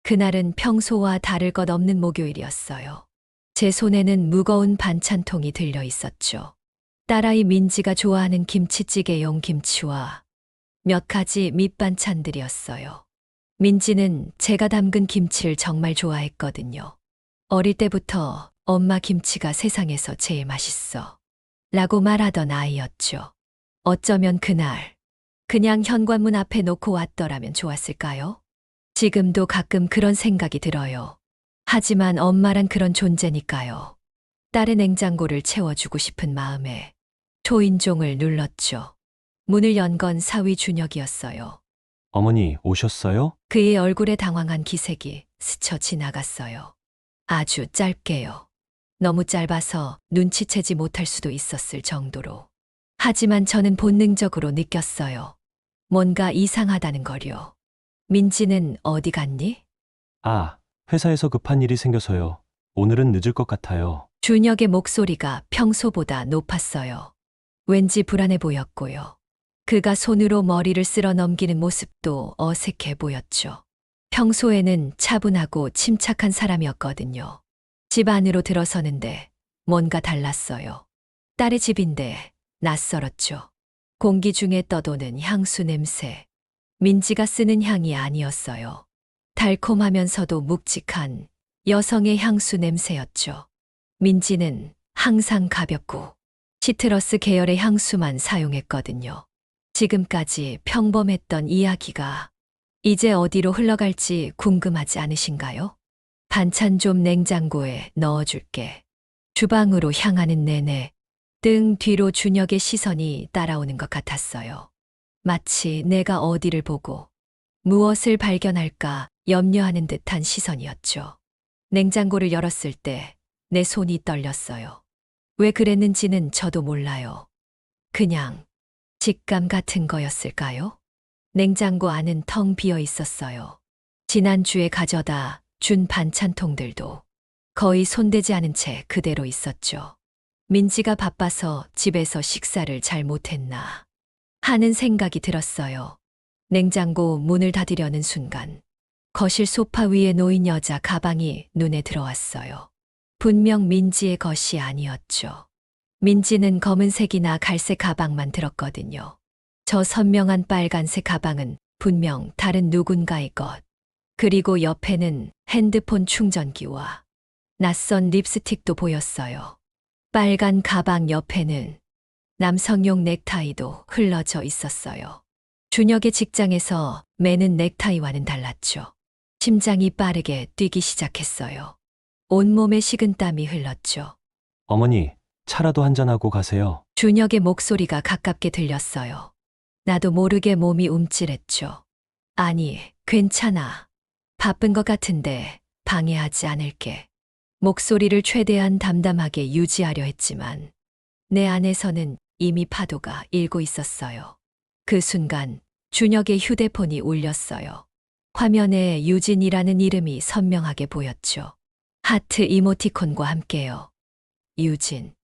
그날은 평소와 다를 것 없는 목요일이었어요. 제 손에는 무거운 반찬통이 들려 있었죠. 딸아이 민지가 좋아하는 김치찌개용 김치와 몇 가지 밑반찬들이었어요. 민지는 제가 담근 김치를 정말 좋아했거든요. 어릴 때부터 엄마 김치가 세상에서 제일 맛있어 라고 말하던 아이였죠. 어쩌면 그날 그냥 현관문 앞에 놓고 왔더라면 좋았을까요? 지금도 가끔 그런 생각이 들어요. 하지만 엄마란 그런 존재니까요. 딸의 냉장고를 채워주고 싶은 마음에 초인종을 눌렀죠. 문을 연 건 사위 준혁이었어요. 어머니, 오셨어요? 그의 얼굴에 당황한 기색이 스쳐 지나갔어요. 아주 짧게요. 너무 짧아서 눈치채지 못할 수도 있었을 정도로. 하지만 저는 본능적으로 느꼈어요. 뭔가 이상하다는 거요. 민지는 어디 갔니? 아, 회사에서 급한 일이 생겨서요. 오늘은 늦을 것 같아요. 준혁의 목소리가 평소보다 높았어요. 왠지 불안해 보였고요. 그가 손으로 머리를 쓸어 넘기는 모습도 어색해 보였죠. 평소에는 차분하고 침착한 사람이었거든요. 집 안으로 들어서는데 뭔가 달랐어요. 딸의 집인데 낯설었죠. 공기 중에 떠도는 향수 냄새. 민지가 쓰는 향이 아니었어요. 달콤하면서도 묵직한 여성의 향수 냄새였죠. 민지는 항상 가볍고 시트러스 계열의 향수만 사용했거든요. 지금까지 평범했던 이야기가 이제 어디로 흘러갈지 궁금하지 않으신가요? 반찬 좀 냉장고에 넣어줄게. 주방으로 향하는 내내 등 뒤로 준혁의 시선이 따라오는 것 같았어요. 마치 내가 어디를 보고 무엇을 발견할까 염려하는 듯한 시선이었죠. 냉장고를 열었을 때 내 손이 떨렸어요. 왜 그랬는지는 저도 몰라요. 그냥 직감 같은 거였을까요? 냉장고 안은 텅 비어 있었어요. 지난주에 가져다 준 반찬통들도 거의 손대지 않은 채 그대로 있었죠. 민지가 바빠서 집에서 식사를 잘 못했나 하는 생각이 들었어요. 냉장고 문을 닫으려는 순간 거실 소파 위에 놓인 여자 가방이 눈에 들어왔어요. 분명 민지의 것이 아니었죠. 민지는 검은색이나 갈색 가방만 들었거든요. 저 선명한 빨간색 가방은 분명 다른 누군가의 것. 그리고 옆에는 핸드폰 충전기와 낯선 립스틱도 보였어요. 빨간 가방 옆에는 남성용 넥타이도 흘러져 있었어요. 준혁의 직장에서 매는 넥타이와는 달랐죠. 심장이 빠르게 뛰기 시작했어요. 온몸에 식은땀이 흘렀죠. 어머니, 차라도 한잔하고 가세요. 준혁의 목소리가 가깝게 들렸어요. 나도 모르게 몸이 움찔했죠. 아니, 괜찮아. 바쁜 것 같은데 방해하지 않을게. 목소리를 최대한 담담하게 유지하려 했지만 내 안에서는 이미 파도가 일고 있었어요. 그 순간 준혁의 휴대폰이 울렸어요. 화면에 유진이라는 이름이 선명하게 보였죠. 하트 이모티콘과 함께요. 유진.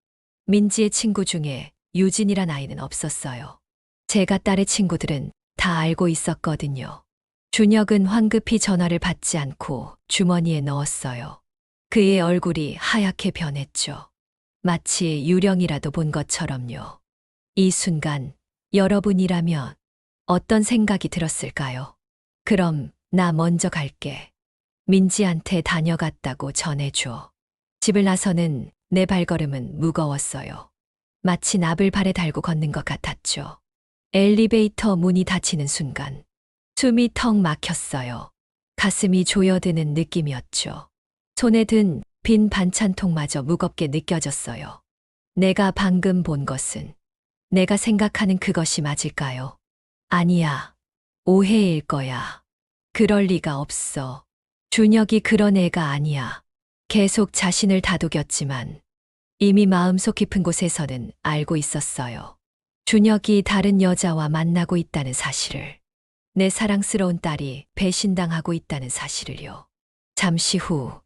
민지의 친구 중에 유진이란 아이는 없었어요. 제가 딸의 친구들은 다 알고 있었거든요. 준혁은 황급히 전화를 받지 않고 주머니에 넣었어요. 그의 얼굴이 하얗게 변했죠. 마치 유령이라도 본 것처럼요. 이 순간 여러분이라면 어떤 생각이 들었을까요? 그럼 나 먼저 갈게. 민지한테 다녀갔다고 전해줘. 집을 나서는 내 발걸음은 무거웠어요. 마치 납을 발에 달고 걷는 것 같았죠. 엘리베이터 문이 닫히는 순간 숨이 턱 막혔어요. 가슴이 조여드는 느낌이었죠. 손에 든 빈 반찬통마저 무겁게 느껴졌어요. 내가 방금 본 것은 내가 생각하는 그것이 맞을까요? 아니야. 오해일 거야. 그럴 리가 없어. 준혁이 그런 애가 아니야. 계속 자신을 다독였지만 이미 마음속 깊은 곳에서는 알고 있었어요. 준혁이 다른 여자와 만나고 있다는 사실을. 내 사랑스러운 딸이 배신당하고 있다는 사실을요. 잠시 후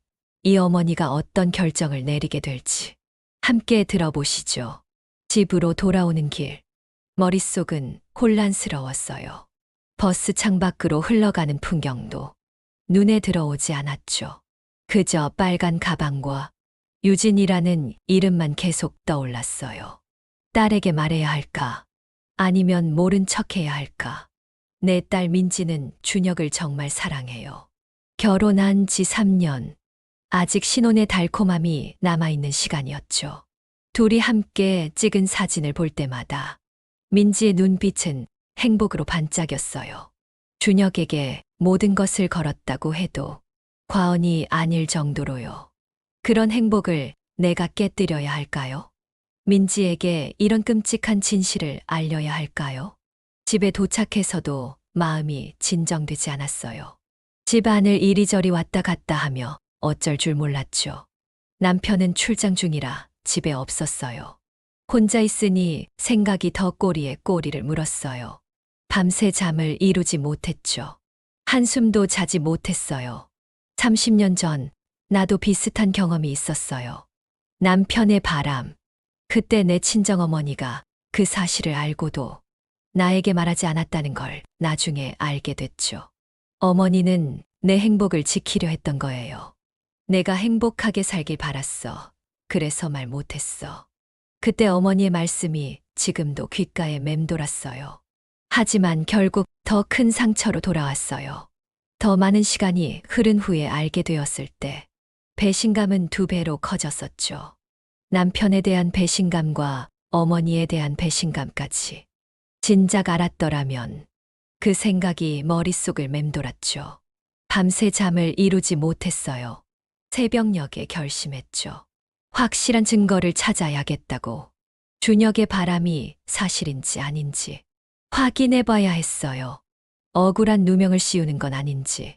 이 어머니가 어떤 결정을 내리게 될지 함께 들어보시죠. 집으로 돌아오는 길. 머릿속은 혼란스러웠어요. 버스 창밖으로 흘러가는 풍경도 눈에 들어오지 않았죠. 그저 빨간 가방과 유진이라는 이름만 계속 떠올랐어요. 딸에게 말해야 할까? 아니면 모른 척해야 할까? 내 딸 민지는 준혁을 정말 사랑해요. 결혼한 지 3년. 아직 신혼의 달콤함이 남아있는 시간이었죠. 둘이 함께 찍은 사진을 볼 때마다 민지의 눈빛은 행복으로 반짝였어요. 준혁에게 모든 것을 걸었다고 해도 과언이 아닐 정도로요. 그런 행복을 내가 깨뜨려야 할까요? 민지에게 이런 끔찍한 진실을 알려야 할까요? 집에 도착해서도 마음이 진정되지 않았어요. 집 안을 이리저리 왔다 갔다 하며 어쩔 줄 몰랐죠. 남편은 출장 중이라 집에 없었어요. 혼자 있으니 생각이 더 꼬리에 꼬리를 물었어요. 밤새 잠을 이루지 못했죠. 한숨도 자지 못했어요. 30년 전 나도 비슷한 경험이 있었어요. 남편의 바람. 그때 내 친정어머니가 그 사실을 알고도 나에게 말하지 않았다는 걸 나중에 알게 됐죠. 어머니는 내 행복을 지키려 했던 거예요. 내가 행복하게 살길 바랐어. 그래서 말 못했어. 그때 어머니의 말씀이 지금도 귓가에 맴돌았어요. 하지만 결국 더 큰 상처로 돌아왔어요. 더 많은 시간이 흐른 후에 알게 되었을 때 배신감은 2배로 커졌었죠. 남편에 대한 배신감과 어머니에 대한 배신감까지. 진작 알았더라면 그 생각이 머릿속을 맴돌았죠. 밤새 잠을 이루지 못했어요. 새벽녘에 결심했죠. 확실한 증거를 찾아야겠다고. 준혁의 바람이 사실인지 아닌지 확인해봐야 했어요. 억울한 누명을 씌우는 건 아닌지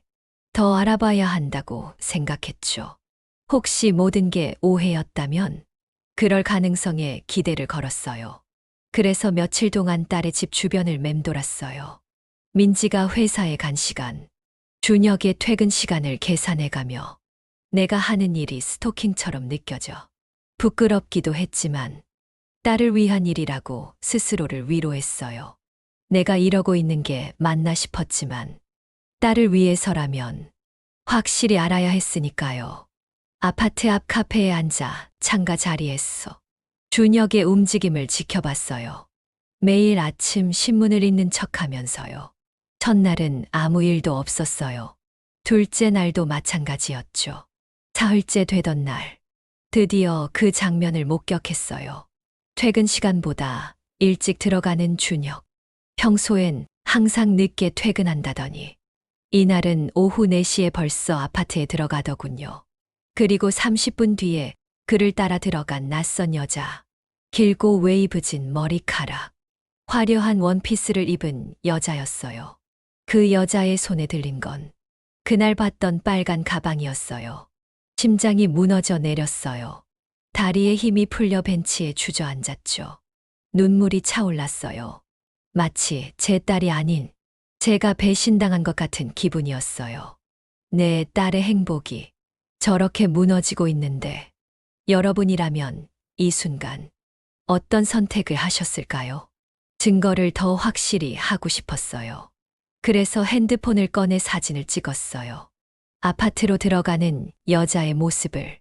더 알아봐야 한다고 생각했죠. 혹시 모든 게 오해였다면 그럴 가능성에 기대를 걸었어요. 그래서 며칠 동안 딸의 집 주변을 맴돌았어요. 민지가 회사에 간 시간, 준혁의 퇴근 시간을 계산해가며 내가 하는 일이 스토킹처럼 느껴져 부끄럽기도 했지만 딸을 위한 일이라고 스스로를 위로했어요. 내가 이러고 있는 게 맞나 싶었지만 딸을 위해서라면 확실히 알아야 했으니까요. 아파트 앞 카페에 앉아 창가 자리에서 준혁의 움직임을 지켜봤어요. 매일 아침 신문을 읽는 척하면서요. 첫날은 아무 일도 없었어요. 둘째 날도 마찬가지였죠. 사흘째 되던 날, 드디어 그 장면을 목격했어요. 퇴근 시간보다 일찍 들어가는 준혁. 평소엔 항상 늦게 퇴근한다더니 이날은 오후 4시에 벌써 아파트에 들어가더군요. 그리고 30분 뒤에 그를 따라 들어간 낯선 여자. 길고 웨이브진 머리카락. 화려한 원피스를 입은 여자였어요. 그 여자의 손에 들린 건 그날 봤던 빨간 가방이었어요. 심장이 무너져 내렸어요. 다리에 힘이 풀려 벤치에 주저앉았죠. 눈물이 차올랐어요. 마치 제 딸이 아닌 제가 배신당한 것 같은 기분이었어요. 내 딸의 행복이 저렇게 무너지고 있는데 여러분이라면 이 순간 어떤 선택을 하셨을까요? 증거를 더 확실히 하고 싶었어요. 그래서 핸드폰을 꺼내 사진을 찍었어요. 아파트로 들어가는 여자의 모습을.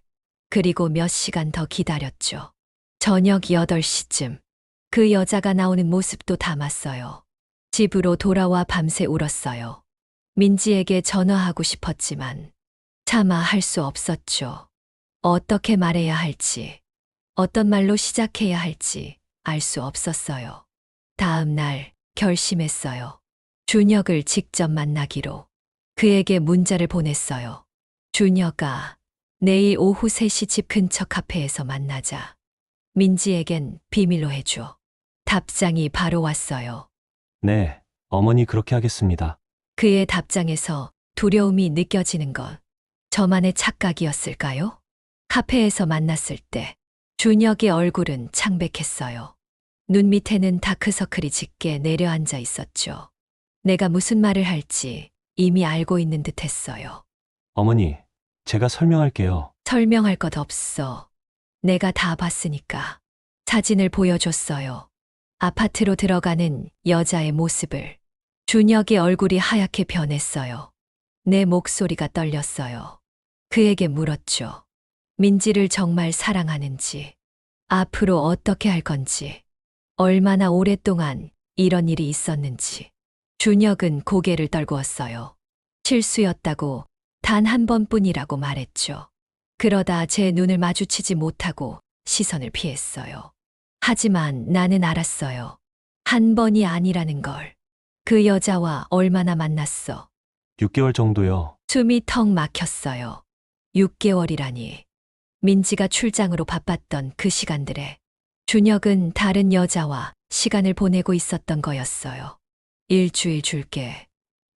그리고 몇 시간 더 기다렸죠. 저녁 8시쯤 그 여자가 나오는 모습도 담았어요. 집으로 돌아와 밤새 울었어요. 민지에게 전화하고 싶었지만 차마 할 수 없었죠. 어떻게 말해야 할지, 어떤 말로 시작해야 할지 알 수 없었어요. 다음 날 결심했어요. 준혁을 직접 만나기로. 그에게 문자를 보냈어요. 준혁아, 내일 오후 3시 집 근처 카페에서 만나자. 민지에겐 비밀로 해줘. 답장이 바로 왔어요. 네, 어머니 그렇게 하겠습니다. 그의 답장에서 두려움이 느껴지는 건 저만의 착각이었을까요? 카페에서 만났을 때 준혁의 얼굴은 창백했어요. 눈 밑에는 다크서클이 짙게 내려앉아 있었죠. 내가 무슨 말을 할지 이미 알고 있는 듯 했어요. 어머니, 제가 설명할게요. 설명할 것 없어. 내가 다 봤으니까. 사진을 보여줬어요. 아파트로 들어가는 여자의 모습을. 준혁의 얼굴이 하얗게 변했어요. 내 목소리가 떨렸어요. 그에게 물었죠. 민지를 정말 사랑하는지, 앞으로 어떻게 할 건지, 얼마나 오랫동안 이런 일이 있었는지. 준혁은 고개를 떨구었어요. 실수였다고 단 한 번뿐이라고 말했죠. 그러다 제 눈을 마주치지 못하고 시선을 피했어요. 하지만 나는 알았어요. 한 번이 아니라는 걸. 그 여자와 얼마나 만났어. 6개월 정도요. 숨이 턱 막혔어요. 6개월이라니. 민지가 출장으로 바빴던 그 시간들에 준혁은 다른 여자와 시간을 보내고 있었던 거였어요. 일주일 줄게.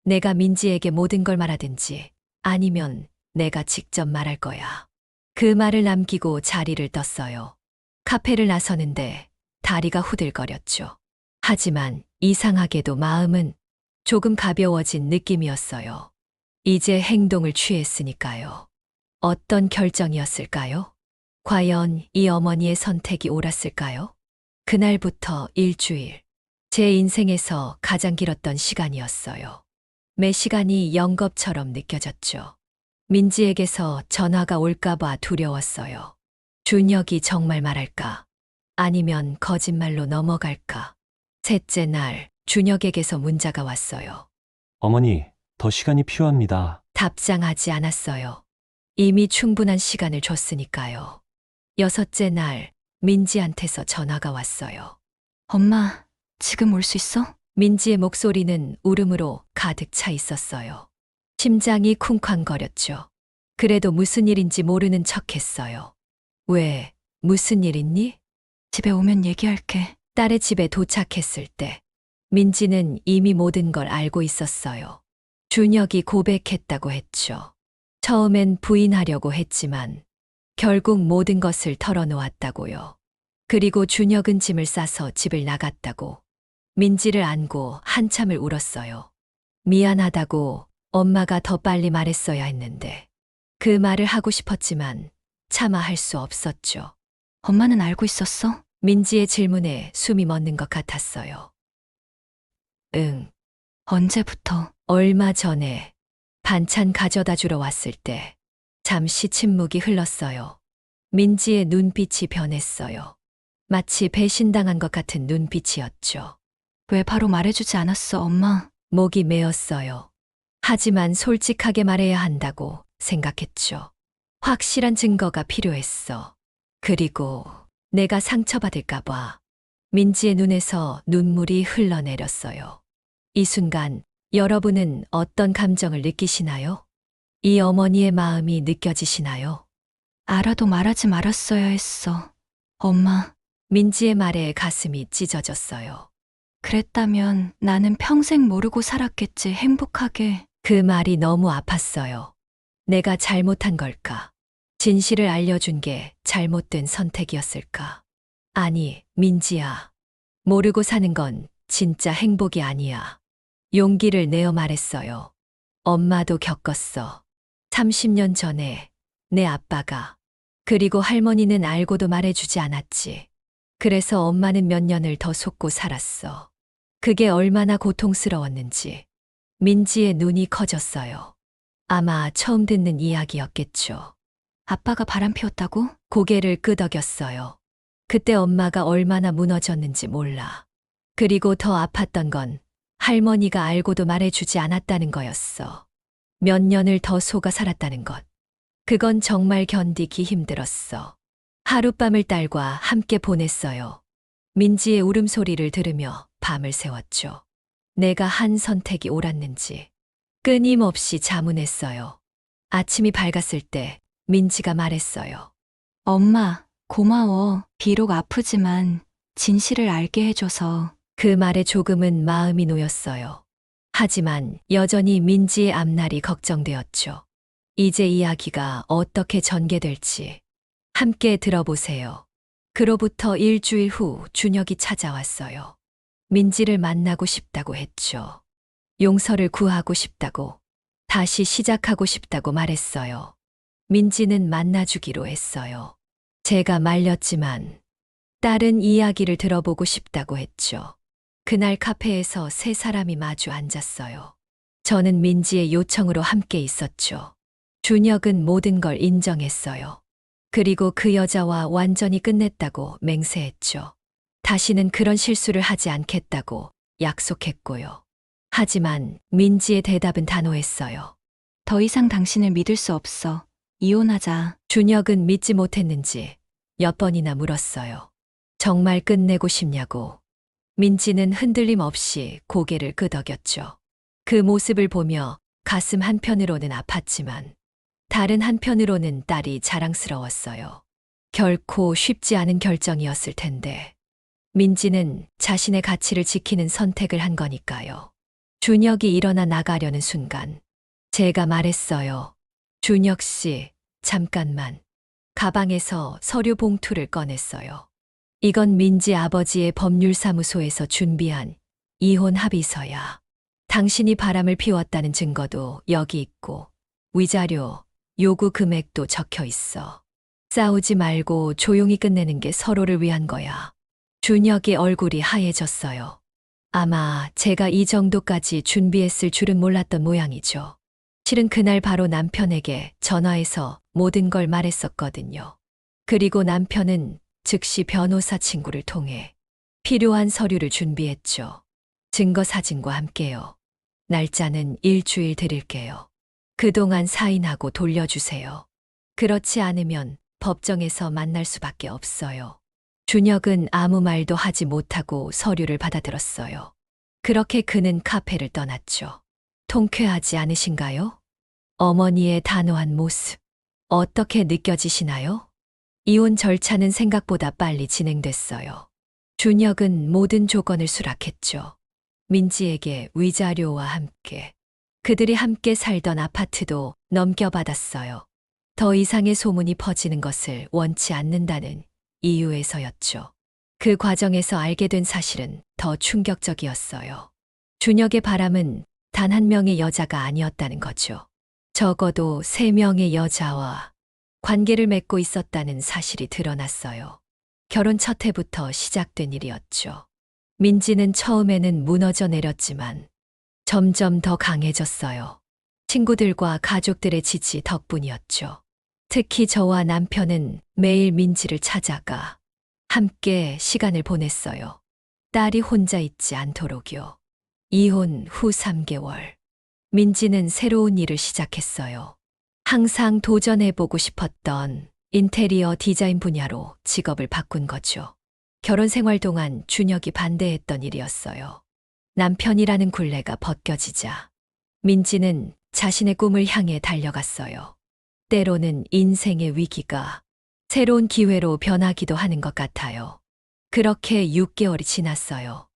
내가 민지에게 모든 걸 말하든지 아니면 내가 직접 말할 거야. 그 말을 남기고 자리를 떴어요. 카페를 나서는데 다리가 후들거렸죠. 하지만 이상하게도 마음은 조금 가벼워진 느낌이었어요. 이제 행동을 취했으니까요. 어떤 결정이었을까요? 과연 이 어머니의 선택이 옳았을까요? 그날부터 일주일. 제 인생에서 가장 길었던 시간이었어요. 매 시간이 영겁처럼 느껴졌죠. 민지에게서 전화가 올까봐 두려웠어요. 준혁이 정말 말할까? 아니면 거짓말로 넘어갈까? 셋째 날, 준혁에게서 문자가 왔어요. 어머니, 더 시간이 필요합니다. 답장하지 않았어요. 이미 충분한 시간을 줬으니까요. 여섯째 날, 민지한테서 전화가 왔어요. 엄마, 지금 올 수 있어? 민지의 목소리는 울음으로 가득 차 있었어요. 심장이 쿵쾅거렸죠. 그래도 무슨 일인지 모르는 척 했어요. 왜, 무슨 일 있니? 집에 오면 얘기할게. 딸의 집에 도착했을 때, 민지는 이미 모든 걸 알고 있었어요. 준혁이 고백했다고 했죠. 처음엔 부인하려고 했지만, 결국 모든 것을 털어놓았다고요. 그리고 준혁은 짐을 싸서 집을 나갔다고. 민지를 안고 한참을 울었어요. 미안하다고 엄마가 더 빨리 말했어야 했는데. 그 말을 하고 싶었지만 차마 할 수 없었죠. 엄마는 알고 있었어? 민지의 질문에 숨이 멎는 것 같았어요. 응, 언제부터? 얼마 전에 반찬 가져다 주러 왔을 때 잠시 침묵이 흘렀어요. 민지의 눈빛이 변했어요. 마치 배신당한 것 같은 눈빛이었죠. 왜 바로 말해주지 않았어, 엄마? 목이 메었어요. 하지만 솔직하게 말해야 한다고 생각했죠. 확실한 증거가 필요했어. 그리고 내가 상처받을까봐. 민지의 눈에서 눈물이 흘러내렸어요. 이 순간 여러분은 어떤 감정을 느끼시나요? 이 어머니의 마음이 느껴지시나요? 알아도 말하지 말았어야 했어. 엄마, 민지의 말에 가슴이 찢어졌어요. 그랬다면 나는 평생 모르고 살았겠지, 행복하게. 그 말이 너무 아팠어요. 내가 잘못한 걸까? 진실을 알려준 게 잘못된 선택이었을까? 아니, 민지야. 모르고 사는 건 진짜 행복이 아니야. 용기를 내어 말했어요. 엄마도 겪었어. 30년 전에 내 아빠가. 그리고 할머니는 알고도 말해주지 않았지. 그래서 엄마는 몇 년을 더 속고 살았어. 그게 얼마나 고통스러웠는지. 민지의 눈이 커졌어요. 아마 처음 듣는 이야기였겠죠. 아빠가 바람 피웠다고? 고개를 끄덕였어요. 그때 엄마가 얼마나 무너졌는지 몰라. 그리고 더 아팠던 건 할머니가 알고도 말해주지 않았다는 거였어. 몇 년을 더 속아 살았다는 것. 그건 정말 견디기 힘들었어. 하룻밤을 딸과 함께 보냈어요. 민지의 울음소리를 들으며 밤을 새웠죠. 내가 한 선택이 옳았는지 끊임없이 자문했어요. 아침이 밝았을 때 민지가 말했어요. 엄마, 고마워. 비록 아프지만 진실을 알게 해줘서. 그 말에 조금은 마음이 놓였어요. 하지만 여전히 민지의 앞날이 걱정되었죠. 이제 이야기가 어떻게 전개될지 함께 들어보세요. 그로부터 일주일 후 준혁이 찾아왔어요. 민지를 만나고 싶다고 했죠. 용서를 구하고 싶다고, 다시 시작하고 싶다고 말했어요. 민지는 만나주기로 했어요. 제가 말렸지만 딸은 이야기를 들어보고 싶다고 했죠. 그날 카페에서 세 사람이 마주 앉았어요. 저는 민지의 요청으로 함께 있었죠. 준혁은 모든 걸 인정했어요. 그리고 그 여자와 완전히 끝냈다고 맹세했죠. 다시는 그런 실수를 하지 않겠다고 약속했고요. 하지만 민지의 대답은 단호했어요. 더 이상 당신을 믿을 수 없어. 이혼하자. 준혁은 믿지 못했는지 몇 번이나 물었어요. 정말 끝내고 싶냐고. 민지는 흔들림 없이 고개를 끄덕였죠. 그 모습을 보며 가슴 한편으로는 아팠지만 다른 한편으로는 딸이 자랑스러웠어요. 결코 쉽지 않은 결정이었을 텐데 민지는 자신의 가치를 지키는 선택을 한 거니까요. 준혁이 일어나 나가려는 순간 제가 말했어요. 준혁 씨, 잠깐만. 가방에서 서류 봉투를 꺼냈어요. 이건 민지 아버지의 법률사무소에서 준비한 이혼 합의서야. 당신이 바람을 피웠다는 증거도 여기 있고 위자료, 요구 금액도 적혀 있어. 싸우지 말고 조용히 끝내는 게 서로를 위한 거야. 준혁의 얼굴이 하얘졌어요. 아마 제가 이 정도까지 준비했을 줄은 몰랐던 모양이죠. 실은 그날 바로 남편에게 전화해서 모든 걸 말했었거든요. 그리고 남편은 즉시 변호사 친구를 통해 필요한 서류를 준비했죠. 증거 사진과 함께요. 날짜는 일주일 드릴게요. 그동안 사인하고 돌려주세요. 그렇지 않으면 법정에서 만날 수밖에 없어요. 준혁은 아무 말도 하지 못하고 서류를 받아들었어요. 그렇게 그는 카페를 떠났죠. 통쾌하지 않으신가요? 어머니의 단호한 모습. 어떻게 느껴지시나요? 이혼 절차는 생각보다 빨리 진행됐어요. 준혁은 모든 조건을 수락했죠. 민지에게 위자료와 함께 그들이 함께 살던 아파트도 넘겨받았어요. 더 이상의 소문이 퍼지는 것을 원치 않는다는 이유에서였죠. 그 과정에서 알게 된 사실은 더 충격적이었어요. 준혁의 바람은 단 한 명의 여자가 아니었다는 거죠. 적어도 3명의 여자와 관계를 맺고 있었다는 사실이 드러났어요. 결혼 첫 해부터 시작된 일이었죠. 민지는 처음에는 무너져 내렸지만 점점 더 강해졌어요. 친구들과 가족들의 지지 덕분이었죠. 특히 저와 남편은 매일 민지를 찾아가 함께 시간을 보냈어요. 딸이 혼자 있지 않도록요. 이혼 후 3개월. 민지는 새로운 일을 시작했어요. 항상 도전해보고 싶었던 인테리어 디자인 분야로 직업을 바꾼 거죠. 결혼 생활 동안 준혁이 반대했던 일이었어요. 남편이라는 굴레가 벗겨지자 민지는 자신의 꿈을 향해 달려갔어요. 때로는 인생의 위기가 새로운 기회로 변하기도 하는 것 같아요. 그렇게 6개월이 지났어요.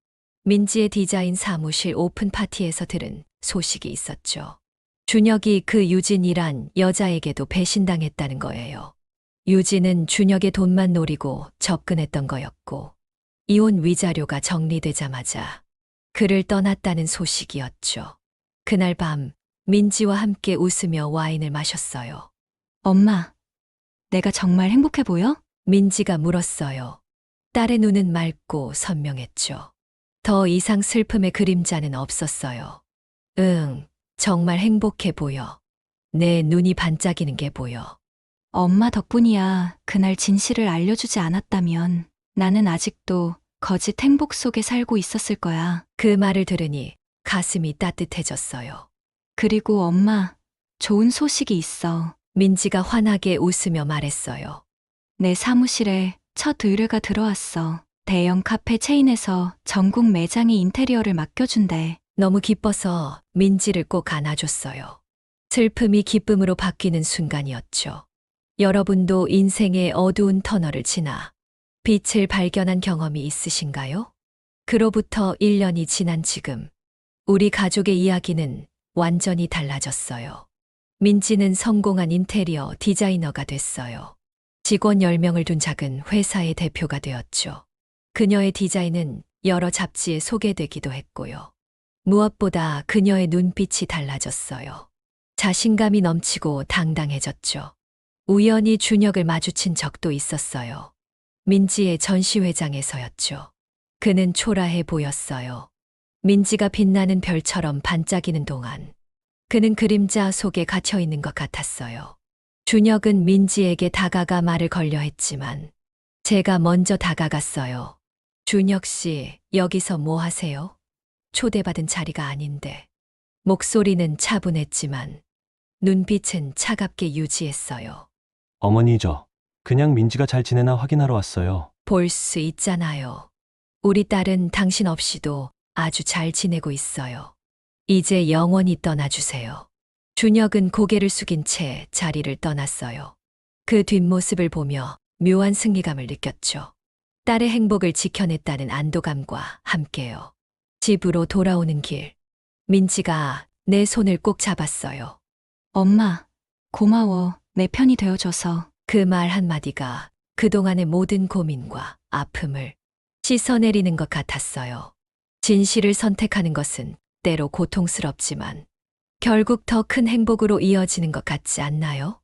민지의 디자인 사무실 오픈 파티에서 들은 소식이 있었죠. 준혁이 그 유진이란 여자에게도 배신당했다는 거예요. 유진은 준혁의 돈만 노리고 접근했던 거였고, 이혼 위자료가 정리되자마자 그를 떠났다는 소식이었죠. 그날 밤 민지와 함께 웃으며 와인을 마셨어요. 엄마, 내가 정말 행복해 보여? 민지가 물었어요. 딸의 눈은 맑고 선명했죠. 더 이상 슬픔의 그림자는 없었어요. 응, 정말 행복해 보여. 내 눈이 반짝이는 게 보여. 엄마 덕분이야. 그날 진실을 알려주지 않았다면 나는 아직도 거짓 행복 속에 살고 있었을 거야. 그 말을 들으니 가슴이 따뜻해졌어요. 그리고 엄마, 좋은 소식이 있어. 민지가 환하게 웃으며 말했어요. 내 사무실에 첫 의뢰가 들어왔어. 대형 카페 체인에서 전국 매장의 인테리어를 맡겨준대. 너무 기뻐서 민지를 꼭 안아줬어요. 슬픔이 기쁨으로 바뀌는 순간이었죠. 여러분도 인생의 어두운 터널을 지나 빛을 발견한 경험이 있으신가요? 그로부터 1년이 지난 지금, 우리 가족의 이야기는 완전히 달라졌어요. 민지는 성공한 인테리어 디자이너가 됐어요. 직원 10명을 둔 작은 회사의 대표가 되었죠. 그녀의 디자인은 여러 잡지에 소개되기도 했고요. 무엇보다 그녀의 눈빛이 달라졌어요. 자신감이 넘치고 당당해졌죠. 우연히 준혁을 마주친 적도 있었어요. 민지의 전시회장에서였죠. 그는 초라해 보였어요. 민지가 빛나는 별처럼 반짝이는 동안 그는 그림자 속에 갇혀 있는 것 같았어요. 준혁은 민지에게 다가가 말을 걸려 했지만 제가 먼저 다가갔어요. 준혁 씨, 여기서 뭐 하세요? 초대받은 자리가 아닌데. 목소리는 차분했지만 눈빛은 차갑게 유지했어요. 어머니죠. 그냥 민지가 잘 지내나 확인하러 왔어요. 볼 수 있잖아요. 우리 딸은 당신 없이도 아주 잘 지내고 있어요. 이제 영원히 떠나주세요. 준혁은 고개를 숙인 채 자리를 떠났어요. 그 뒷모습을 보며 묘한 승리감을 느꼈죠. 딸의 행복을 지켜냈다는 안도감과 함께요. 집으로 돌아오는 길, 민지가 내 손을 꼭 잡았어요. 엄마, 고마워. 내 편이 되어줘서. 그 말 한마디가 그동안의 모든 고민과 아픔을 씻어내리는 것 같았어요. 진실을 선택하는 것은 때로 고통스럽지만 결국 더 큰 행복으로 이어지는 것 같지 않나요?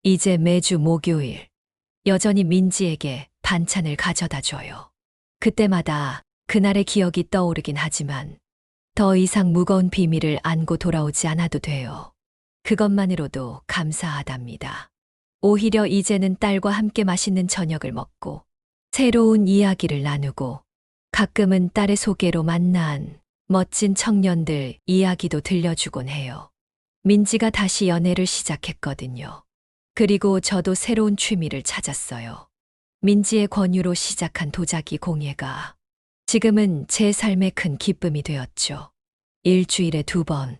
이제 매주 목요일, 여전히 민지에게 반찬을 가져다 줘요. 그때마다 그날의 기억이 떠오르긴 하지만 더 이상 무거운 비밀을 안고 돌아오지 않아도 돼요. 그것만으로도 감사하답니다. 오히려 이제는 딸과 함께 맛있는 저녁을 먹고 새로운 이야기를 나누고 가끔은 딸의 소개로 만난 멋진 청년들 이야기도 들려주곤 해요. 민지가 다시 연애를 시작했거든요. 그리고 저도 새로운 취미를 찾았어요. 민지의 권유로 시작한 도자기 공예가 지금은 제 삶의 큰 기쁨이 되었죠. 일주일에 2번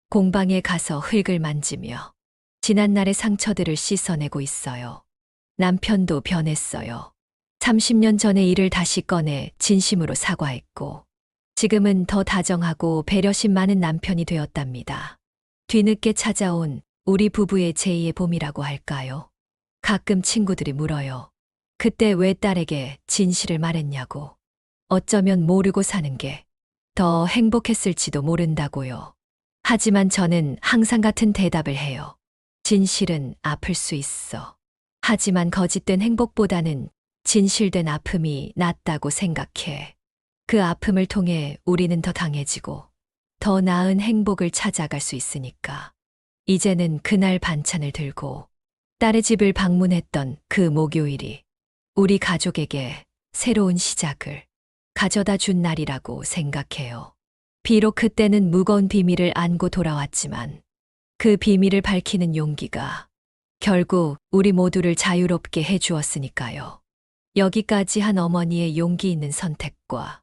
공방에 가서 흙을 만지며 지난날의 상처들을 씻어내고 있어요. 남편도 변했어요. 30년 전의 일을 다시 꺼내 진심으로 사과했고 지금은 더 다정하고 배려심 많은 남편이 되었답니다. 뒤늦게 찾아온 우리 부부의 제2의 봄이라고 할까요? 가끔 친구들이 물어요. 그때 왜 딸에게 진실을 말했냐고. 어쩌면 모르고 사는 게 더 행복했을지도 모른다고요. 하지만 저는 항상 같은 대답을 해요. 진실은 아플 수 있어. 하지만 거짓된 행복보다는 진실된 아픔이 낫다고 생각해. 그 아픔을 통해 우리는 더 강해지고 더 나은 행복을 찾아갈 수 있으니까. 이제는 그날 반찬을 들고 딸의 집을 방문했던 그 목요일이 우리 가족에게 새로운 시작을 가져다 준 날이라고 생각해요. 비록 그때는 무거운 비밀을 안고 돌아왔지만 그 비밀을 밝히는 용기가 결국 우리 모두를 자유롭게 해주었으니까요. 여기까지 한 어머니의 용기 있는 선택과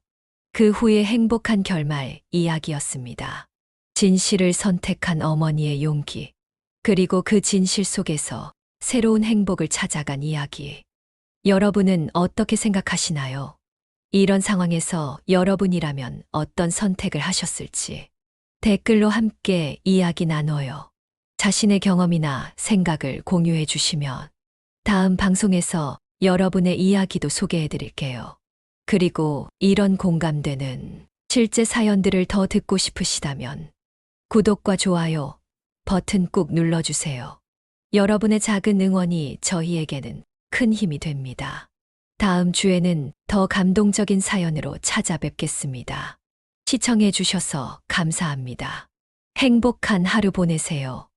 그 후의 행복한 결말 이야기였습니다. 진실을 선택한 어머니의 용기, 그리고 그 진실 속에서 새로운 행복을 찾아간 이야기. 여러분은 어떻게 생각하시나요? 이런 상황에서 여러분이라면 어떤 선택을 하셨을지 댓글로 함께 이야기 나눠요. 자신의 경험이나 생각을 공유해 주시면 다음 방송에서 여러분의 이야기도 소개해 드릴게요. 그리고 이런 공감되는 실제 사연들을 더 듣고 싶으시다면 구독과 좋아요 버튼 꾹 눌러주세요. 여러분의 작은 응원이 저희에게는 큰 힘이 됩니다. 다음 주에는 더 감동적인 사연으로 찾아뵙겠습니다. 시청해 주셔서 감사합니다. 행복한 하루 보내세요.